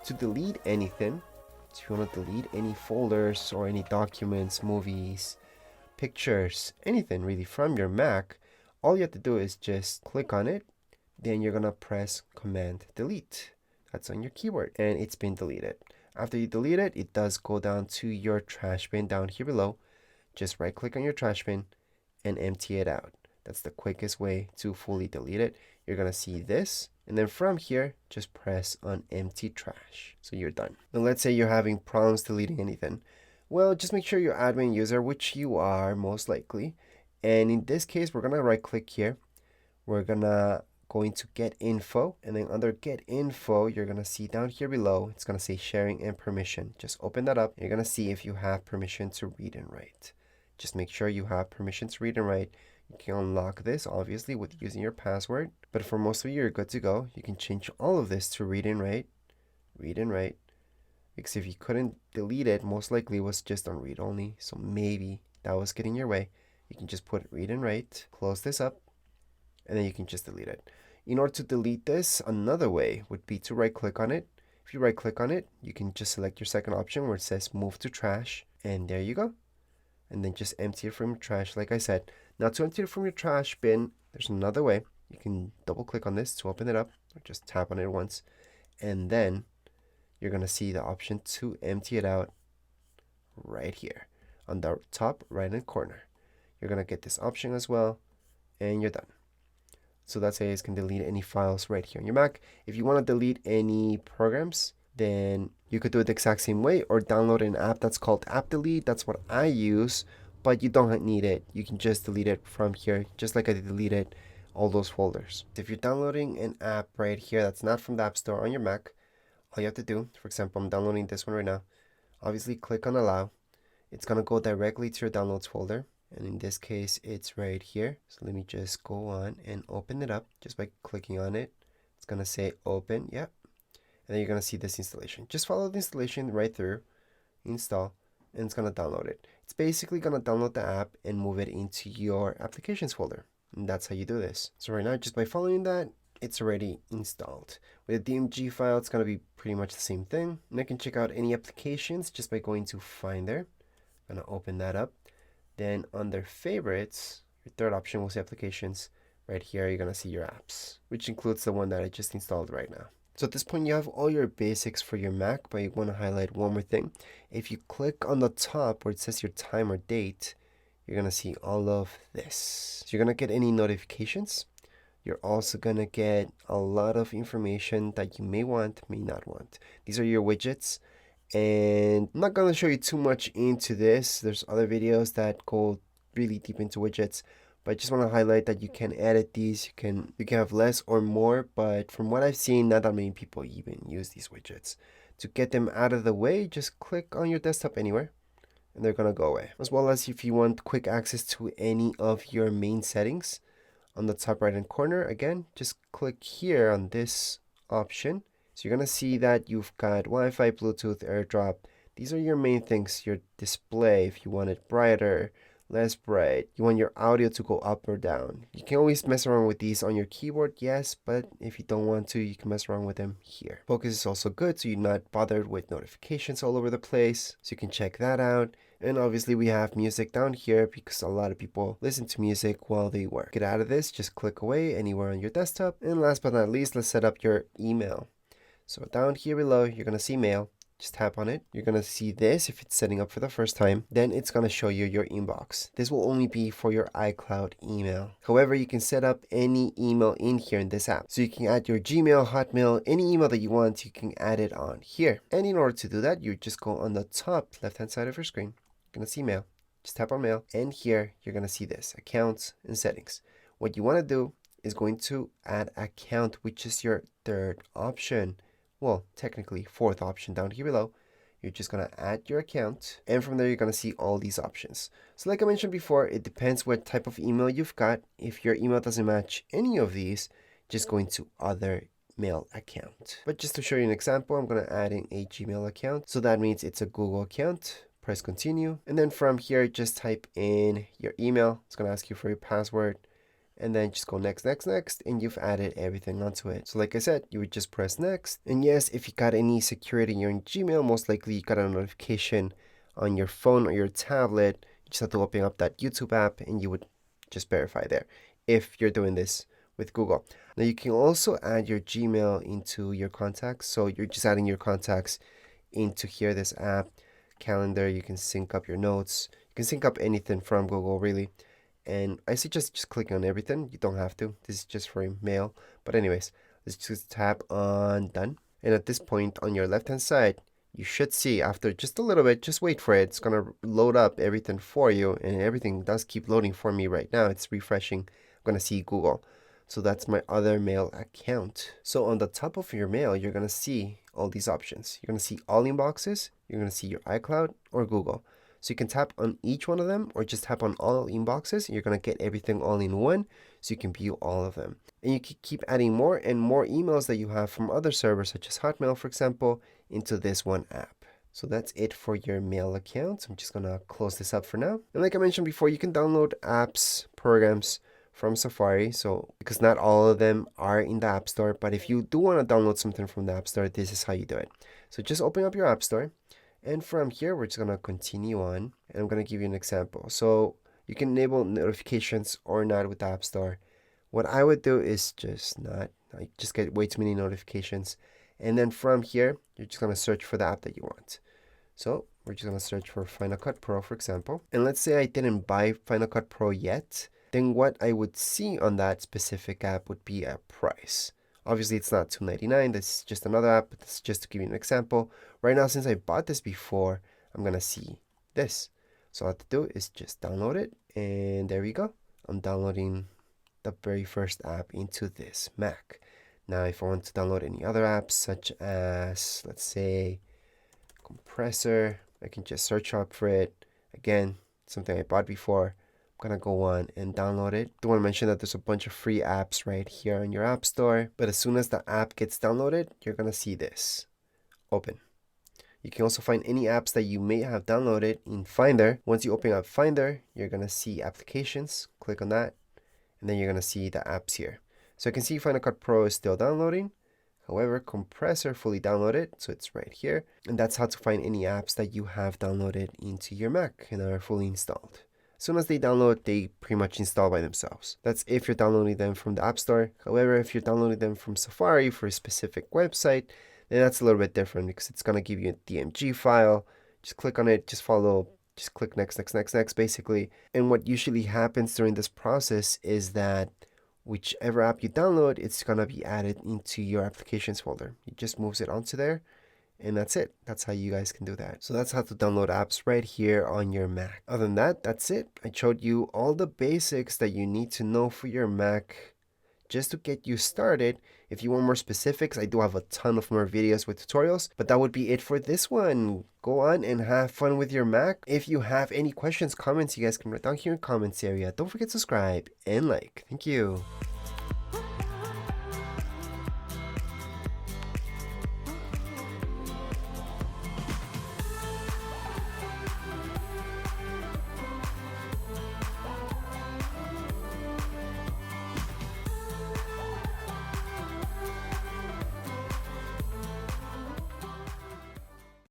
To delete anything, so if you want to delete any folders or any documents, movies, pictures, anything really from your Mac, all you have to do is just click on it. Then you're gonna press Command Delete. That's on your keyboard, and it's been deleted. After you delete it, it does go down to your trash bin down here below. Just right click on your trash bin and empty it out. That's the quickest way to fully delete it. You're gonna see this, and then from here, just press on empty trash. So you're done. Now let's say you're having problems deleting anything. Well, just make sure you're admin user, which you are most likely. And in this case, we're gonna right click here. We're gonna go into get info, and then under get info, you're gonna see down here below, it's gonna say sharing and permission. Just open that up. You're gonna see if you have permission to read and write. Just make sure you have permission to read and write. You can unlock this obviously with using your password, but for most of you, you're good to go. You can change all of this to read and write, because if you couldn't delete it, most likely it was just on read only. So maybe that was getting your way. You can just put read and write, close this up, and then you can just delete it. In order to delete this, another way would be to right click on it. If you right click on it, you can just select your second option where it says move to trash, and there you go. And then just empty it from your trash, like I said. Now to empty it from your trash bin, there's another way. You can double click on this to open it up, or just tap on it once, and then you're gonna see the option to empty it out right here on the top right hand corner. You're gonna get this option as well, and you're done. So that's how you guys can delete any files right here on your Mac. If you want to delete any programs, then you could do it the exact same way, or download an app that's called App Delete. That's what I use, but you don't need it. You can just delete it from here, just like I deleted all those folders. If you're downloading an app right here that's not from the App Store on your Mac, all you have to do, for example, I'm downloading this one right now. Obviously, click on Allow. It's going to go directly to your downloads folder. And in this case, it's right here. So let me just go on and open it up just by clicking on it. It's going to say open, yeah. And then you're going to see this installation. Just follow the installation right through, install, and it's going to download it. It's basically going to download the app and move it into your applications folder. And that's how you do this. So right now, just by following that, it's already installed. With a DMG file, it's going to be pretty much the same thing. And I can check out any applications just by going to Finder. I'm going to open that up. Then under favorites, your third option will say applications. Right here, you're going to see your apps, which includes the one that I just installed right now. So at this point, you have all your basics for your Mac, but you want to highlight one more thing. If you click on the top where it says your time or date, you're going to see all of this. So you're going to get any notifications. You're also going to get a lot of information that you may want, may not want. These are your widgets. And I'm not going to show you too much into this. There's other videos that go really deep into widgets, but I just want to highlight that you can edit these. You can have less or more, but from what I've seen, not that many people even use these widgets. To get them out of the way, just click on your desktop anywhere and they're going to go away. As well as if you want quick access to any of your main settings, on the top right hand corner, again, just click here on this option. So you're going to see that you've got Wi-Fi, Bluetooth, AirDrop. These are your main things. Your display, if you want it brighter, less bright. You want your audio to go up or down. You can always mess around with these on your keyboard, yes, but if you don't want to, you can mess around with them here. Focus is also good, so you're not bothered with notifications all over the place. So you can check that out. And obviously we have music down here because a lot of people listen to music while they work. Get out of this, just click away anywhere on your desktop. And last but not least, let's set up your email. So down here below, you're going to see mail. Just tap on it. You're going to see this if it's setting up for the first time. Then it's going to show you your inbox. This will only be for your iCloud email. However, you can set up any email in here in this app. So you can add your Gmail, Hotmail, any email that you want, you can add it on here. And in order to do that, you just go on the top left-hand side of your screen. You're going to see mail. Just tap on mail. And here, you're going to see this, accounts and settings. What you want to do is going to add account, which is your third option. Well, technically fourth option down here below. You're just going to add your account, and from there you're going to see all these options. So like I mentioned before, it depends what type of email you've got. If your email doesn't match any of these, just go into other mail account. But just to show you an example, I'm going to add in a Gmail account. So that means it's a Google account. Press continue, and then from here just type in your email. It's going to ask you for your password, and then just go next, next, next, and you've added everything onto it. So like I said, you would just press next. And yes, if you got any security in your Gmail, most likely you got a notification on your phone or your tablet. You just have to open up that YouTube app and you would just verify there if you're doing this with Google. Now you can also add your Gmail into your contacts. So you're just adding your contacts into here, this app, calendar. You can sync up your notes. You can sync up anything from Google really. And I suggest just clicking on everything. You don't have to. This is just for mail. But anyways, let's just tap on done. And at this point on your left hand side, you should see after just a little bit, just wait for it. It's going to load up everything for you. And everything does keep loading for me right now. It's refreshing. I'm going to see Google. So that's my other mail account. So on the top of your mail, you're going to see all these options. You're going to see all inboxes. You're going to see your iCloud or Google. So you can tap on each one of them or just tap on all inboxes. You're going to get everything all in one so you can view all of them. And you can keep adding more and more emails that you have from other servers such as Hotmail, for example, into this one app. So that's it for your mail account. I'm just going to close this up for now. And like I mentioned before, you can download apps, programs from Safari. So because not all of them are in the App Store, but if you do want to download something from the App Store, this is how you do it. So just open up your App Store. And from here, we're just going to continue on. And I'm going to give you an example. So you can enable notifications or not with the App Store. What I would do is just not. I just get way too many notifications. And then from here, you're just going to search for the app that you want. So we're just going to search for Final Cut Pro, for example. And let's say I didn't buy Final Cut Pro yet. Then what I would see on that specific app would be a price. Obviously, it's not $2.99. This is just another app, but this is just to give you an example. Right now, since I bought this before, I'm going to see this. So all I have to do is just download it. And there we go. I'm downloading the very first app into this Mac. Now, if I want to download any other apps, such as, let's say, Compressor, I can just search up for it. Again, something I bought before. I'm gonna go on and download it. Do want to mention that there's a bunch of free apps right here on your App Store. But as soon as the app gets downloaded, you're gonna see this. Open. You can also find any apps that you may have downloaded in Finder. Once you open up Finder, you're gonna see applications. Click on that, and then you're gonna see the apps here. So I can see Final Cut Pro is still downloading. However, Compressor fully downloaded, so it's right here. And that's how to find any apps that you have downloaded into your Mac and are fully installed. As soon as they download, they pretty much install by themselves. That's if you're downloading them from the App Store. However, if you're downloading them from Safari for a specific website, then that's a little bit different because it's going to give you a DMG file. Just click on it, just follow, just click next, next, next, next, basically. And what usually happens during this process is that whichever app you download, it's going to be added into your applications folder. It just moves it onto there. And that's it. That's how you guys can do that. So that's how to download apps right here on your Mac. Other than that, that's it. I showed you all the basics that you need to know for your Mac just to get you started. If you want more specifics, I do have a ton of more videos with tutorials, but that would be it for this one. Go on and have fun with your Mac. If you have any questions, comments, you guys can write down here in the comments area. Don't forget to subscribe and like. Thank you.